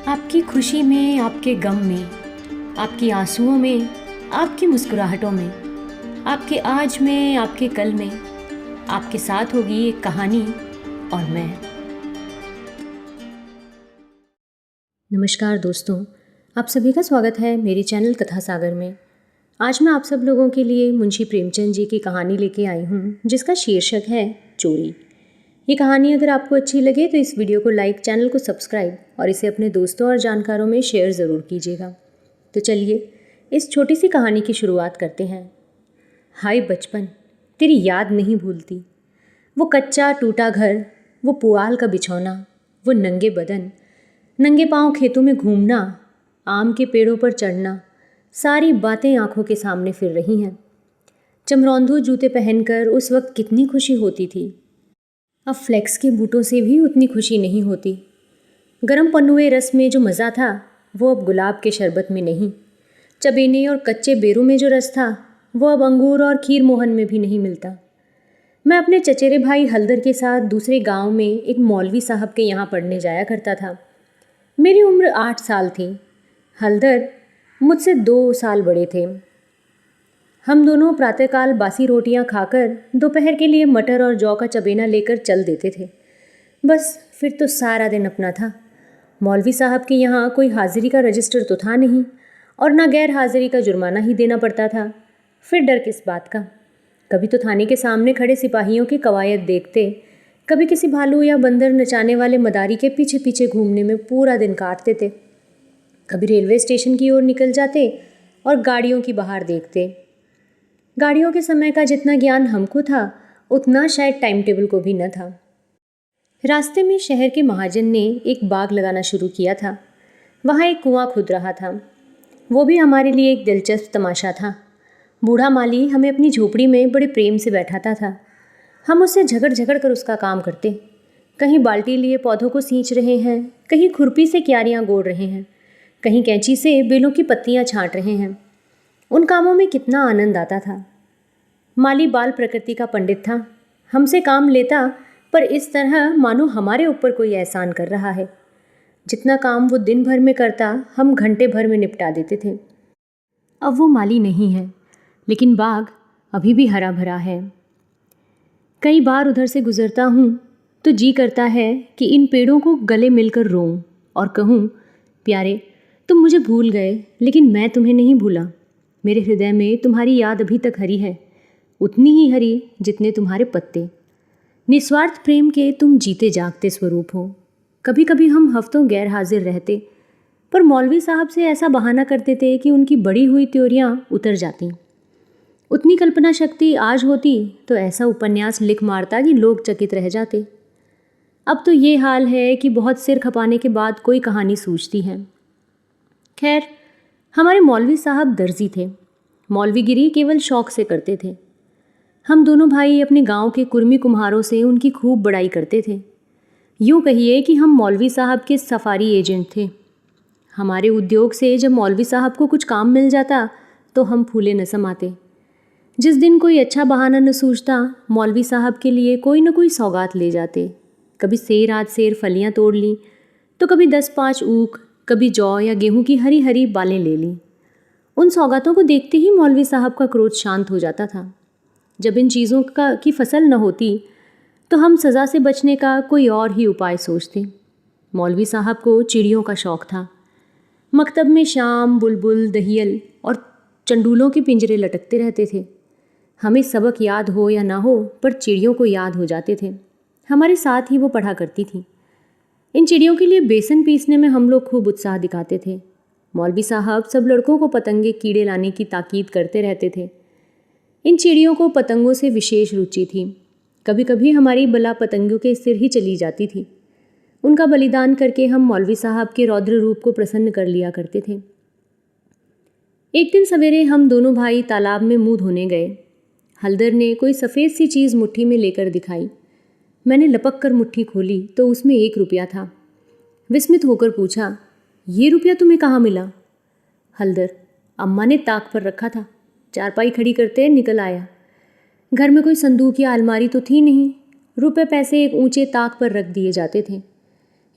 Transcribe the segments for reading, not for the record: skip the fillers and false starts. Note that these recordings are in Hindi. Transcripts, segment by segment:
आपकी खुशी में, आपके गम में, आपकी आंसुओं में, आपकी मुस्कुराहटों में, आपके आज में, आपके कल में, आपके साथ होगी एक कहानी और मैं। नमस्कार दोस्तों, आप सभी का स्वागत है मेरे चैनल कथा सागर में। आज मैं आप सब लोगों के लिए मुंशी प्रेमचंद जी की कहानी लेके आई हूँ जिसका शीर्षक है चोरी। ये कहानी अगर आपको अच्छी लगे तो इस वीडियो को लाइक, चैनल को सब्सक्राइब और इसे अपने दोस्तों और जानकारों में शेयर ज़रूर कीजिएगा। तो चलिए इस छोटी सी कहानी की शुरुआत करते हैं। हाय बचपन, तेरी याद नहीं भूलती। वो कच्चा टूटा घर, वो पुआल का बिछौना, वो नंगे बदन, नंगे पाँव खेतों में घूमना, आम के पेड़ों पर चढ़ना, सारी बातें आंखों के सामने फिर रही हैं। चमरौंधू जूते पहनकर उस वक्त कितनी खुशी होती थी। अब फ्लेक्स के बूटों से भी उतनी खुशी नहीं होती। गरम पन्नुए रस में जो मज़ा था वो अब गुलाब के शरबत में नहीं। चबेने और कच्चे बेरों में जो रस था वो अब अंगूर और खीर मोहन में भी नहीं मिलता। मैं अपने चचेरे भाई हल्दर के साथ दूसरे गांव में एक मौलवी साहब के यहाँ पढ़ने जाया करता था। मेरी उम्र 8 साल थी। हल्दर मुझसे 2 साल बड़े थे। हम दोनों प्रातःकाल बासी रोटियां खाकर दोपहर के लिए मटर और जौ का चबेना लेकर चल देते थे। बस फिर तो सारा दिन अपना था। मौलवी साहब के यहाँ कोई हाजिरी का रजिस्टर तो था नहीं और ना गैर हाजिरी का जुर्माना ही देना पड़ता था। फिर डर किस बात का। कभी तो थाने के सामने खड़े सिपाहियों की कवायद देखते, कभी किसी भालू या बंदर नचाने वाले मदारी के पीछे पीछे घूमने में पूरा दिन काटते थे। कभी रेलवे स्टेशन की ओर निकल जाते और गाड़ियों की बहार देखते। गाड़ियों के समय का जितना ज्ञान हमको था उतना शायद टाइम टेबल को भी न था। रास्ते में शहर के महाजन ने एक बाग लगाना शुरू किया था। वहाँ एक कुआं खुद रहा था। वो भी हमारे लिए एक दिलचस्प तमाशा था। बूढ़ा माली हमें अपनी झोपड़ी में बड़े प्रेम से बैठाता था। हम उससे झगड़ झगड़ कर उसका काम करते। कहीं बाल्टी लिए पौधों को सींच रहे हैं, कहीं खुरपी से क्यारियाँ गोड़ रहे हैं, कहीं कैंची से बेलों की पत्तियाँ छाँट रहे हैं। उन कामों में कितना आनंद आता था। माली बाल प्रकृति का पंडित था। हमसे काम लेता पर इस तरह मानो हमारे ऊपर कोई एहसान कर रहा है। जितना काम वो दिन भर में करता हम घंटे भर में निपटा देते थे। अब वो माली नहीं है, लेकिन बाग अभी भी हरा भरा है। कई बार उधर से गुजरता हूँ तो जी करता है कि इन पेड़ों को गले मिलकर रोऊं और कहूँ, प्यारे तुम मुझे भूल गए लेकिन मैं तुम्हें नहीं भूला। मेरे हृदय में तुम्हारी याद अभी तक हरी है, उतनी ही हरी जितने तुम्हारे पत्ते। निस्वार्थ प्रेम के तुम जीते जागते स्वरूप हो। कभी कभी हम हफ्तों गैर हाजिर रहते, पर मौलवी साहब से ऐसा बहाना करते थे कि उनकी बड़ी हुई त्योरियां उतर जाती। उतनी कल्पना शक्ति आज होती तो ऐसा उपन्यास लिख मारता कि लोग चकित रह जाते। अब तो ये हाल है कि बहुत सिर खपाने के बाद कोई कहानी सूझती है। खैर, हमारे मौलवी साहब दर्जी थे। मौलवीगिरी केवल शौक से करते थे। हम दोनों भाई अपने गांव के कुर्मी कुम्हारों से उनकी खूब बड़ाई करते थे। यूँ कहिए कि हम मौलवी साहब के सफारी एजेंट थे। हमारे उद्योग से जब मौलवी साहब को कुछ काम मिल जाता तो हम फूले न समाते। जिस दिन कोई अच्छा बहाना न सूझता, मौलवी साहब के लिए कोई न कोई सौगात ले जाते। कभी सेर आध सेर फलियाँ तोड़ लीं तो कभी 10-5 ऊख, कभी जौ या गेहूँ की हरी हरी बालें ले लीं। उन सौगातों को देखते ही मौलवी साहब का क्रोध शांत हो जाता था। जब इन चीज़ों की फसल न होती तो हम सज़ा से बचने का कोई और ही उपाय सोचते। मौलवी साहब को चिड़ियों का शौक़ था। मकतब में शाम बुलबुल, दहियल और चंडूलों के पिंजरे लटकते रहते थे। हमें सबक याद हो या ना हो, पर चिड़ियों को याद हो जाते थे। हमारे साथ ही वो पढ़ा करती थी। इन चिड़ियों के लिए बेसन पीसने में हम लोग खूब उत्साह दिखाते थे। मौलवी साहब सब लड़कों को पतंगे कीड़े लाने की ताकीद करते रहते थे। इन चिड़ियों को पतंगों से विशेष रुचि थी। कभी कभी हमारी बला पतंगों के सिर ही चली जाती थी। उनका बलिदान करके हम मौलवी साहब के रौद्र रूप को प्रसन्न कर लिया करते थे। एक दिन सवेरे हम दोनों भाई तालाब में मुंह धोने गए। हल्दर ने कोई सफ़ेद सी चीज़ मुट्ठी में लेकर दिखाई। मैंने लपक कर मुट्ठी खोली तो उसमें 1 रुपया था। विस्मित होकर पूछा, ये रुपया तुम्हें कहाँ मिला? हल्दर, अम्मा ने ताक पर रखा था, चारपाई खड़ी करते निकल आया। घर में कोई संदूक या अलमारी तो थी नहीं। रुपए पैसे एक ऊंचे ताक पर रख दिए जाते थे।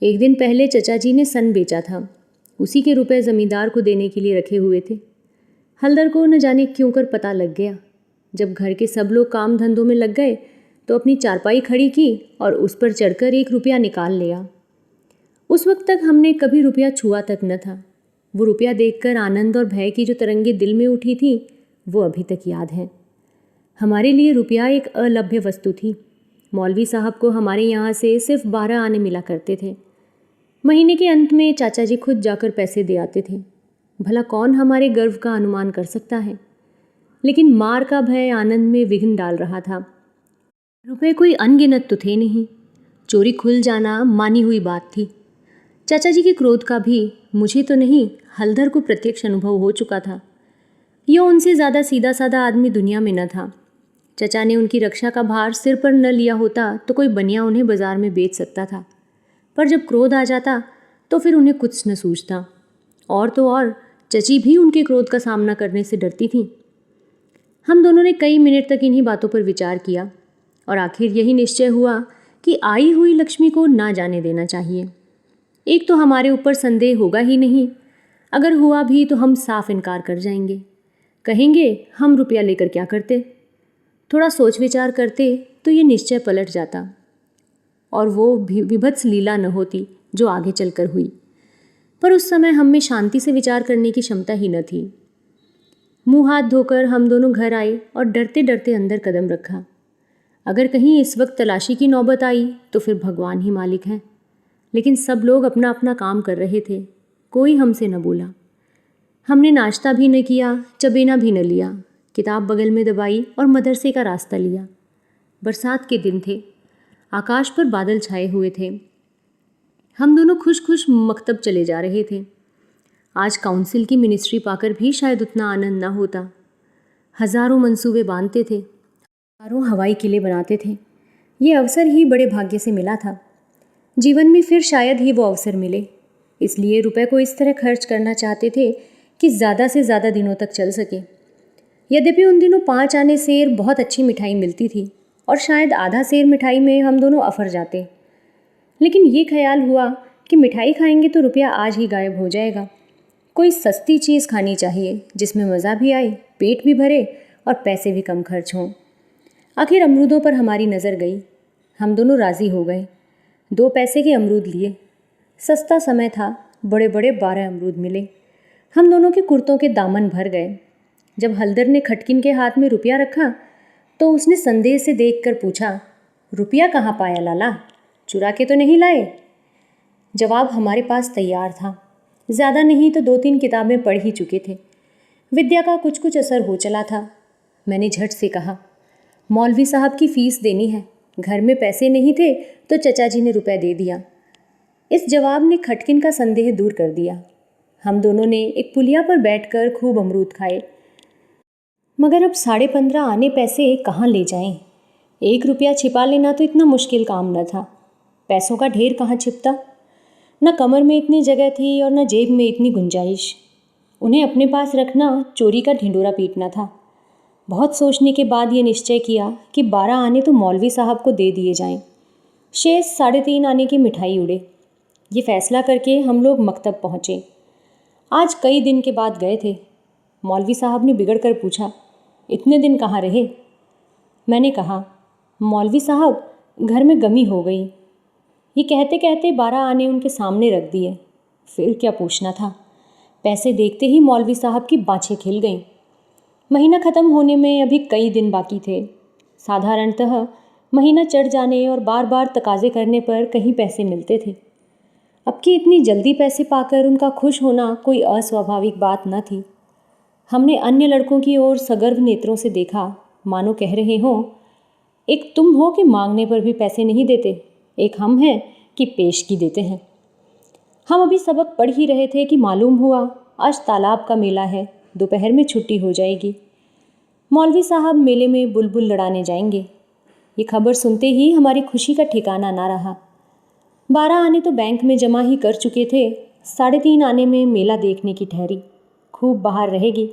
एक दिन पहले चचा जी ने सन बेचा था। उसी के रुपए ज़मींदार को देने के लिए रखे हुए थे। हलदर को न जाने क्यों कर पता लग गया। जब घर के सब लोग काम धंधों में लग गए तो अपनी चारपाई खड़ी की और उस पर चढ़कर 1 रुपया निकाल लिया। उस वक्त तक हमने कभी रुपया छुआ तक न था। वो रुपया देखकर आनंद और भय की जो तरंगे दिल में उठी थी वो अभी तक याद है। हमारे लिए रुपया एक अलभ्य वस्तु थी। मौलवी साहब को हमारे यहाँ से सिर्फ 12 आने मिला करते थे। महीने के अंत में चाचा जी खुद जाकर पैसे दे आते थे। भला कौन हमारे गर्व का अनुमान कर सकता है। लेकिन मार का भय आनंद में विघ्न डाल रहा था। रुपए कोई अनगिनत तो थे नहीं। चोरी खुल जाना मानी हुई बात थी। चाचा जी के क्रोध का भी मुझे तो नहीं हलधर को प्रत्यक्ष अनुभव हो चुका था। यह उनसे ज़्यादा सीधा साधा आदमी दुनिया में न था। चचा ने उनकी रक्षा का भार सिर पर न लिया होता तो कोई बनिया उन्हें बाजार में बेच सकता था, पर जब क्रोध आ जाता तो फिर उन्हें कुछ न सूझता। और तो और चची भी उनके क्रोध का सामना करने से डरती थी। हम दोनों ने कई मिनट तक इन्हीं बातों पर विचार किया और आखिर यही निश्चय हुआ कि आई हुई लक्ष्मी को ना जाने देना चाहिए। एक तो हमारे ऊपर संदेह होगा ही नहीं, अगर हुआ भी तो हम साफ इनकार कर जाएंगे, कहेंगे हम रुपया लेकर क्या करते। थोड़ा सोच विचार करते तो ये निश्चय पलट जाता और वो विभत्स लीला न होती जो आगे चलकर हुई। पर उस समय हम में शांति से विचार करने की क्षमता ही न थी। मुंह हाथ धोकर हम दोनों घर आए और डरते डरते अंदर कदम रखा। अगर कहीं इस वक्त तलाशी की नौबत आई तो फिर भगवान ही मालिक हैं। लेकिन सब लोग अपना अपना काम कर रहे थे, कोई हमसे न बोला। हमने नाश्ता भी न किया, चबेना भी न लिया, किताब बगल में दबाई और मदरसे का रास्ता लिया। बरसात के दिन थे, आकाश पर बादल छाए हुए थे। हम दोनों खुश खुश मकतब चले जा रहे थे। आज काउंसिल की मिनिस्ट्री पाकर भी शायद उतना आनंद न होता। हज़ारों मंसूबे बांधते थे, हज़ारों हवाई किले बनाते थे। ये अवसर ही बड़े भाग्य से मिला था। जीवन में फिर शायद ही वो अवसर मिले, इसलिए रुपए को इस तरह खर्च करना चाहते थे कि ज़्यादा से ज़्यादा दिनों तक चल सके। यद्यपि उन दिनों 5 आने सेर बहुत अच्छी मिठाई मिलती थी और शायद आधा सेर मिठाई में हम दोनों अफर जाते। लेकिन ये ख्याल हुआ कि मिठाई खाएंगे तो रुपया आज ही गायब हो जाएगा। कोई सस्ती चीज़ खानी चाहिए जिसमें मज़ा भी आए, पेट भी भरे और पैसे भी कम खर्च हों। आखिर अमरूदों पर हमारी नज़र गई। हम दोनों राज़ी हो गए। 2 पैसे के अमरूद लिए। सस्ता समय था, बड़े बड़े 12 अमरूद मिले। हम दोनों के कुर्तों के दामन भर गए। जब हलदर ने खटकिन के हाथ में रुपया रखा तो उसने संदेह से देखकर पूछा, रुपया कहाँ पाया लाला, चुरा के तो नहीं लाए? जवाब हमारे पास तैयार था। ज़्यादा नहीं तो 2-3 किताबें पढ़ ही चुके थे। विद्या का कुछ कुछ असर हो चला था। मैंने झट से कहा, मौलवी साहब की फ़ीस देनी है। घर में पैसे नहीं थे तो चचा जी ने रुपया दे दिया। इस जवाब ने खटकिन का संदेह दूर कर दिया। हम दोनों ने एक पुलिया पर बैठकर खूब अमरूद खाए। मगर अब 15.5 आने पैसे कहाँ ले जाएं? 1 रुपया छिपा लेना तो इतना मुश्किल काम न था। पैसों का ढेर कहाँ छिपता? न कमर में इतनी जगह थी और न जेब में इतनी गुंजाइश। उन्हें अपने पास रखना चोरी का ढिंडोरा पीटना था। बहुत सोचने के बाद ये निश्चय किया कि 12 आने तो मौलवी साहब को दे दिए जाएं। शेष 3.5 आने की मिठाई उड़े। ये फैसला करके हम लोग मकतब पहुँचे। आज कई दिन के बाद गए थे। मौलवी साहब ने बिगड़ कर पूछा, इतने दिन कहाँ रहे? मैंने कहा, मौलवी साहब घर में गमी हो गई। ये कहते कहते 12 आने उनके सामने रख दिए। फिर क्या पूछना था। पैसे देखते ही मौलवी साहब की बाछें खिल गईं। महीना ख़त्म होने में अभी कई दिन बाकी थे। साधारणतः महीना चढ़ जाने और बार बार तकाजे करने पर कहीं पैसे मिलते थे। अब की इतनी जल्दी पैसे पाकर उनका खुश होना कोई अस्वाभाविक बात न थी। हमने अन्य लड़कों की ओर सगर्व नेत्रों से देखा, मानो कह रहे हों, एक तुम हो कि मांगने पर भी पैसे नहीं देते, एक हम हैं कि पेशगी देते हैं। हम अभी सबक पढ़ ही रहे थे कि मालूम हुआ आज तालाब का मेला है, दोपहर में छुट्टी हो जाएगी। मौलवी साहब मेले में बुलबुल लड़ाने जाएंगे। ये खबर सुनते ही हमारी खुशी का ठिकाना ना रहा। 12 आने तो बैंक में जमा ही कर चुके थे। 3.5 आने में मेला देखने की ठहरी। खूब बाहर रहेगी।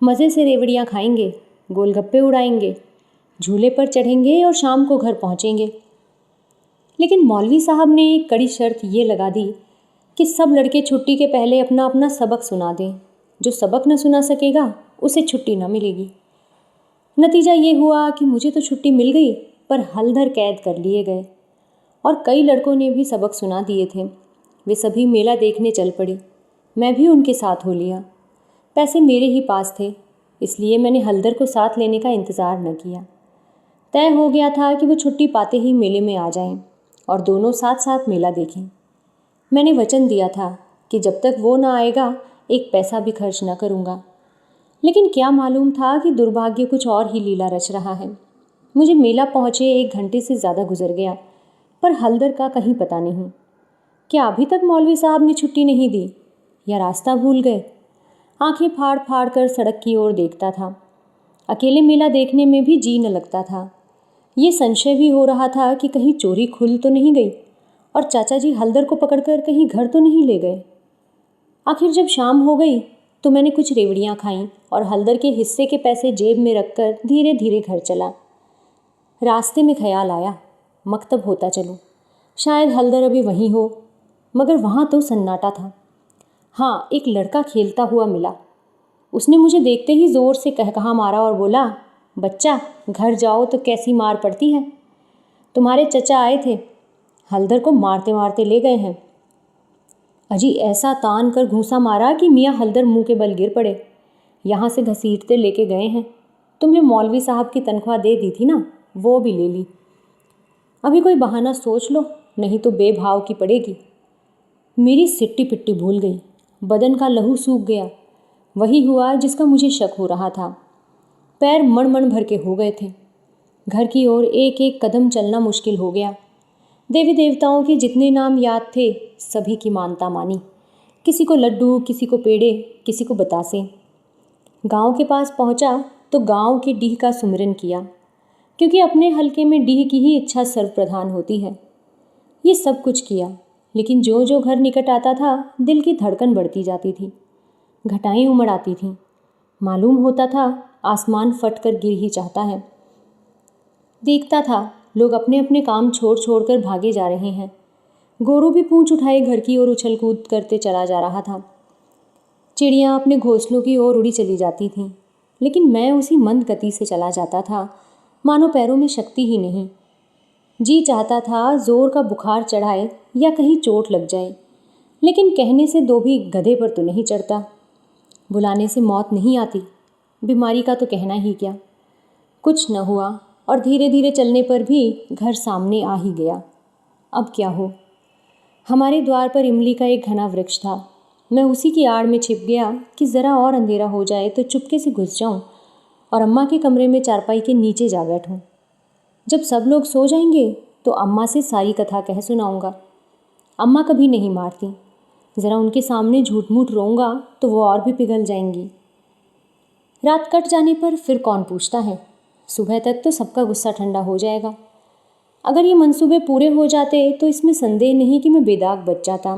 मज़े से रेवड़ियाँ खाएंगे, गोलगप्पे उड़ाएंगे, झूले पर चढ़ेंगे और शाम को घर पहुँचेंगे। लेकिन मौलवी साहब ने एक कड़ी शर्त ये लगा दी कि सब लड़के छुट्टी के पहले अपना अपना सबक सुना दें। जो सबक न सुना सकेगा उसे छुट्टी न मिलेगी। नतीजा ये हुआ कि मुझे तो छुट्टी मिल गई, पर हलधर कैद कर लिए गए और कई लड़कों ने भी सबक सुना दिए थे। वे सभी मेला देखने चल पड़े। मैं भी उनके साथ हो लिया। पैसे मेरे ही पास थे, इसलिए मैंने हलधर को साथ लेने का इंतज़ार न किया। तय हो गया था कि वो छुट्टी पाते ही मेले में आ जाएं और दोनों साथ साथ मेला देखें। मैंने वचन दिया था कि जब तक वो ना आएगा एक पैसा भी खर्च न करूँगा। लेकिन क्या मालूम था कि दुर्भाग्य कुछ और ही लीला रच रहा है। मुझे मेला पहुँचे 1 घंटे से ज़्यादा गुजर गया, पर हलधर का कहीं पता नहीं। क्या अभी तक मौलवी साहब ने छुट्टी नहीं दी या रास्ता भूल गए? आंखें फाड़ फाड़ कर सड़क की ओर देखता था। अकेले मेला देखने में भी जी न लगता था। ये संशय भी हो रहा था कि कहीं चोरी खुल तो नहीं गई और चाचा जी हलधर को पकड़कर कहीं घर तो नहीं ले गए। आखिर जब शाम हो गई तो मैंने कुछ रेवड़ियाँ खाईं और हलधर के हिस्से के पैसे जेब में रखकर धीरे धीरे घर चला। रास्ते में ख्याल आया, मकतब होता चलूं, शायद हलधर अभी वहीं हो। मगर वहाँ तो सन्नाटा था। हाँ, एक लड़का खेलता हुआ मिला। उसने मुझे देखते ही ज़ोर से कहकहा मारा और बोला, बच्चा घर जाओ तो कैसी मार पड़ती है। तुम्हारे चचा आए थे, हलधर को मारते मारते ले गए हैं। अजी ऐसा तान कर घूंसा मारा कि मियाँ हलधर मुंह के बल गिर पड़े। यहाँ से घसीटते लेके गए हैं। तुम्हें मौलवी साहब की तनख्वाह दे दी थी ना, वो भी ले ली। अभी कोई बहाना सोच लो, नहीं तो बेभाव की पड़ेगी। मेरी सिट्टी पिट्टी भूल गई, बदन का लहू सूख गया। वही हुआ जिसका मुझे शक हो रहा था। पैर मण भर के हो गए थे। घर की ओर एक एक कदम चलना मुश्किल हो गया। देवी देवताओं के जितने नाम याद थे सभी की मानता मानी। किसी को लड्डू, किसी को पेड़े, किसी को बतासे। गांव के पास पहुंचा तो गांव के डीह का सुमिरन किया, क्योंकि अपने हलके में डीह की ही इच्छा सर्वप्रधान होती है। ये सब कुछ किया, लेकिन जो जो घर निकट आता था दिल की धड़कन बढ़ती जाती थी, घटाएं उमड़ आती थीं। मालूम होता था आसमान फट कर गिर ही चाहता है। देखता था लोग अपने अपने काम छोड़ छोड़ कर भागे जा रहे हैं। गोरू भी पूंछ उठाए घर की ओर उछल कूद करते चला जा रहा था। चिड़ियाँ अपने घोंसलों की ओर उड़ी चली जाती थीं, लेकिन मैं उसी मंद गति से चला जाता था, मानो पैरों में शक्ति ही नहीं। जी चाहता था जोर का बुखार चढ़ाए या कहीं चोट लग जाए, लेकिन कहने से दो भी गधे पर तो नहीं चढ़ता। बुलाने से मौत नहीं आती, बीमारी का तो कहना ही क्या। कुछ न हुआ और धीरे धीरे चलने पर भी घर सामने आ ही गया। अब क्या हो। हमारे द्वार पर इमली का एक घना वृक्ष था। मैं उसी की आड़ में छिप गया कि ज़रा और अंधेरा हो जाए तो चुपके से घुस जाऊं और अम्मा के कमरे में चारपाई के नीचे जा बैठूं। जब सब लोग सो जाएंगे तो अम्मा से सारी कथा कह सुनाऊंगा। अम्मा कभी नहीं मारती, ज़रा उनके सामने झूठ मूठ रोऊंगा तो वो और भी पिघल जाएंगी। रात कट जाने पर फिर कौन पूछता है, सुबह तक तो सबका गुस्सा ठंडा हो जाएगा। अगर ये मंसूबे पूरे हो जाते तो इसमें संदेह नहीं कि मैं बेदाग बच जाता,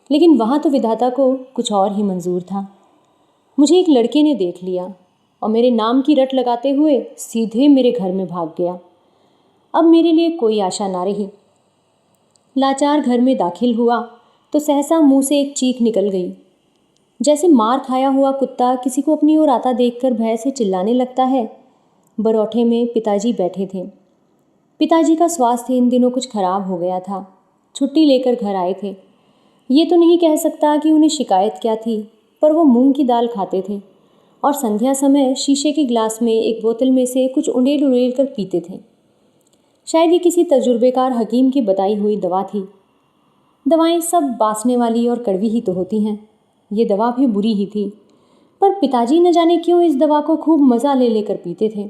लेकिन वहाँ तो विधाता को कुछ और ही मंजूर था। मुझे एक लड़के ने देख लिया और मेरे नाम की रट लगाते हुए सीधे मेरे घर में भाग गया। अब मेरे लिए कोई आशा ना रही। लाचार घर में दाखिल हुआ तो सहसा मुंह से एक चीख निकल गई, जैसे मार खाया हुआ कुत्ता किसी को अपनी ओर आता देखकर भय से चिल्लाने लगता है। बरौठे में पिताजी बैठे थे। पिताजी का स्वास्थ्य इन दिनों कुछ खराब हो गया था। छुट्टी लेकर घर आए थे। ये तो नहीं कह सकता कि उन्हें शिकायत क्या थी, पर वो मूंग की दाल खाते थे और संध्या समय शीशे के गिलास में एक बोतल में से कुछ उंडेल उंडेल कर पीते थे। शायद ये किसी तजुर्बेकार हकीम की बताई हुई दवा थी। दवाएं सब बासने वाली और कड़वी ही तो होती हैं। ये दवा भी बुरी ही थी, पर पिताजी न जाने क्यों इस दवा को खूब मज़ा ले लेकर पीते थे।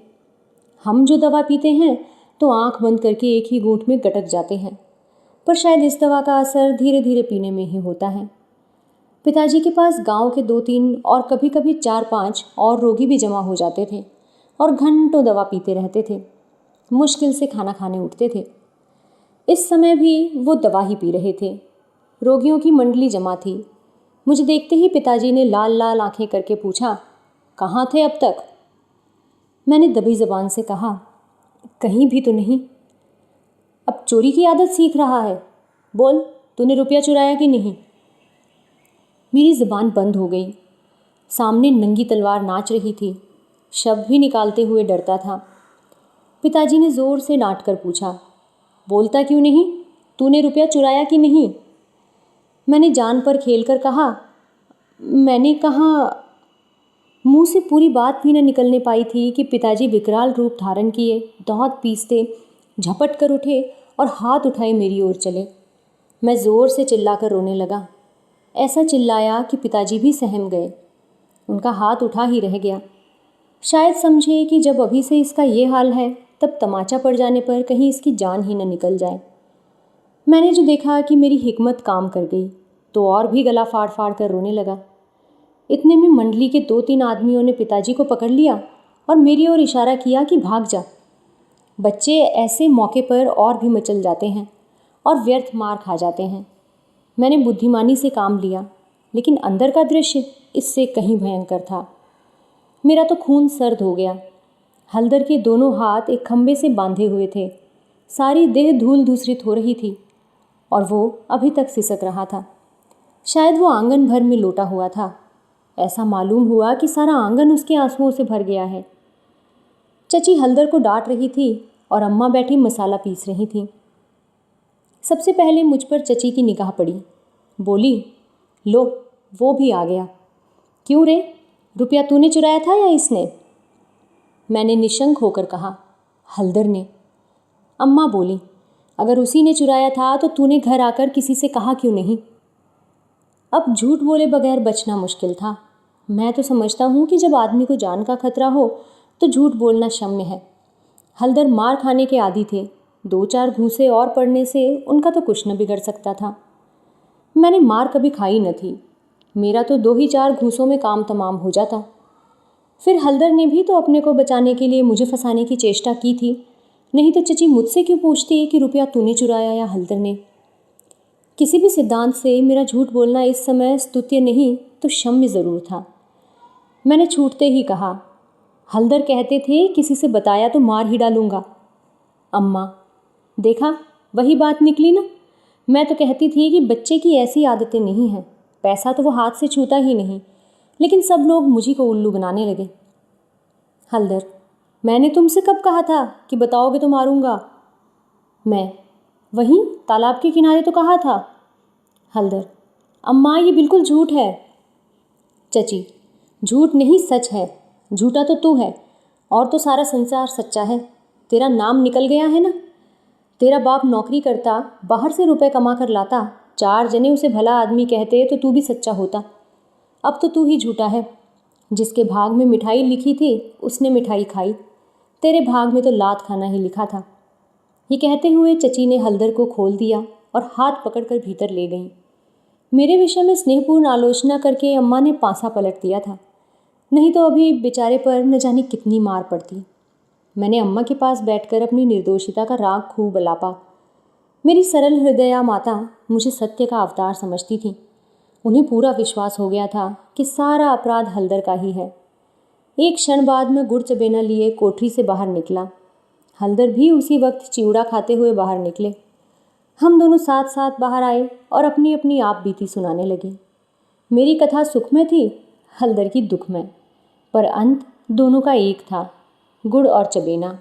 हम जो दवा पीते हैं तो आंख बंद करके एक ही घूंट में गटक जाते हैं, पर शायद इस दवा का असर धीरे धीरे पीने में ही होता है। पिताजी के पास गांव के 2-3 और कभी कभी 4-5 और रोगी भी जमा हो जाते थे और घंटों दवा पीते रहते थे। मुश्किल से खाना खाने उठते थे। इस समय भी वो दवा ही पी रहे थे। रोगियों की मंडली जमा थी। मुझे देखते ही पिताजी ने लाल लाल आंखें करके पूछा, कहाँ थे अब तक? मैंने दबी ज़बान से कहा, कहीं भी तो नहीं। अब चोरी की आदत सीख रहा है। बोल, तूने रुपया चुराया कि नहीं? मेरी ज़ुबान बंद हो गई। सामने नंगी तलवार नाच रही थी। शब्द भी निकालते हुए डरता था। पिताजी ने ज़ोर से डांट कर पूछा, बोलता क्यों नहीं? तूने रुपया चुराया कि नहीं? मैंने जान पर खेल कर कहा, मैंने कहा। मुंह से पूरी बात भी न निकलने पाई थी कि पिताजी विकराल रूप धारण किए, दांत पीसते झपट कर उठे और हाथ उठाए मेरी ओर चले। मैं ज़ोर से चिल्लाकर रोने लगा। ऐसा चिल्लाया कि पिताजी भी सहम गए। उनका हाथ उठा ही रह गया। शायद समझे कि जब अभी से इसका ये हाल है, तब तमाचा पड़ जाने पर कहीं इसकी जान ही न निकल जाए। मैंने जो देखा कि मेरी हिकमत काम कर गई, तो और भी गला फाड़ फाड़ कर रोने लगा। इतने में मंडली के 2-3 आदमियों ने पिताजी को पकड़ लिया और मेरी ओर इशारा किया कि भाग जा। बच्चे ऐसे मौके पर और भी मचल जाते हैं और व्यर्थ मार खा जाते हैं। मैंने बुद्धिमानी से काम लिया, लेकिन अंदर का दृश्य इससे कहीं भयंकर था। मेरा तो खून सर्द हो गया। हल्दर के दोनों हाथ एक खंबे से बांधे हुए थे। सारी देह धूल धूसरित हो रही थी और वो अभी तक सिसक रहा था। शायद वो आंगन भर में लोटा हुआ था। ऐसा मालूम हुआ कि सारा आंगन उसके आंसुओं से भर गया है। चची हल्दर को डांट रही थी और अम्मा बैठी मसाला पीस रही थी। सबसे पहले मुझ पर चची की निगाह पड़ी। बोली, लो, वो भी आ गया। क्यों रे, रुपया तूने चुराया था या इसने? मैंने निशंक होकर कहा, हल्दर ने। अम्मा बोली, अगर उसी ने चुराया था तो तूने घर आकर किसी से कहा क्यों नहीं? अब झूठ बोले बगैर बचना मुश्किल था। मैं तो समझता हूँ कि जब आदमी को जान का खतरा हो तो झूठ बोलना क्षम्य है। हल्दर मार खाने के आदी थे। 2-4 घूंसे और पड़ने से उनका तो कुछ न बिगड़ सकता था। मैंने मार कभी खाई न थी। मेरा तो 2 ही 4 घूंसों में काम तमाम हो जाता। फिर हल्दर ने भी तो अपने को बचाने के लिए मुझे फंसाने की चेष्टा की थी। नहीं तो चची मुझसे क्यों पूछती कि रुपया तूने चुराया या हल्दर ने? किसी भी सिद्धांत से मेरा झूठ बोलना इस समय स्तुत्य नहीं तो क्षम्य ज़रूर था। मैंने छूटते ही कहा, हल्दर कहते थे किसी से बताया तो मार ही डालूंगा। अम्मा, देखा, वही बात निकली ना। मैं तो कहती थी कि बच्चे की ऐसी आदतें नहीं हैं। पैसा तो वो हाथ से छूता ही नहीं, लेकिन सब लोग मुझी को उल्लू बनाने लगे। हल्दर, मैंने तुमसे कब कहा था कि बताओगे तो मारूंगा? मैं, वहीं तालाब के किनारे तो कहा था। हल्दर, अम्मा ये बिल्कुल झूठ है। चची, झूठ नहीं सच है। झूठा तो तू है और तो सारा संसार सच्चा है। तेरा नाम निकल गया है ना। तेरा बाप नौकरी करता, बाहर से रुपए कमा कर लाता, 4 जने उसे भला आदमी कहते तो तू भी सच्चा होता। अब तो तू ही झूठा है। जिसके भाग में मिठाई लिखी थी उसने मिठाई खाई। तेरे भाग में तो लात खाना ही लिखा था। ये कहते हुए चची ने हल्दर को खोल दिया और हाथ पकड़कर भीतर ले गई। मेरे विषय में स्नेहपूर्ण आलोचना करके अम्मा ने पासा पलट दिया था, नहीं तो अभी बेचारे पर न जाने कितनी मार पड़ती। मैंने अम्मा के पास बैठकर अपनी निर्दोषिता का राग खूब अलापा। मेरी सरल हृदया माता मुझे सत्य का अवतार समझती थी। उन्हें पूरा विश्वास हो गया था कि सारा अपराध हल्दर का ही है। एक क्षण बाद मैं गुड़ चबेना लिए कोठरी से बाहर निकला। हल्दर भी उसी वक्त चिवड़ा खाते हुए बाहर निकले। हम दोनों साथ साथ बाहर आए और अपनी अपनी आप बीती सुनाने लगे। मेरी कथा सुखमय थी, हल्दर की दुखमय, पर अंत दोनों का एक था, गुड़ और चबेना।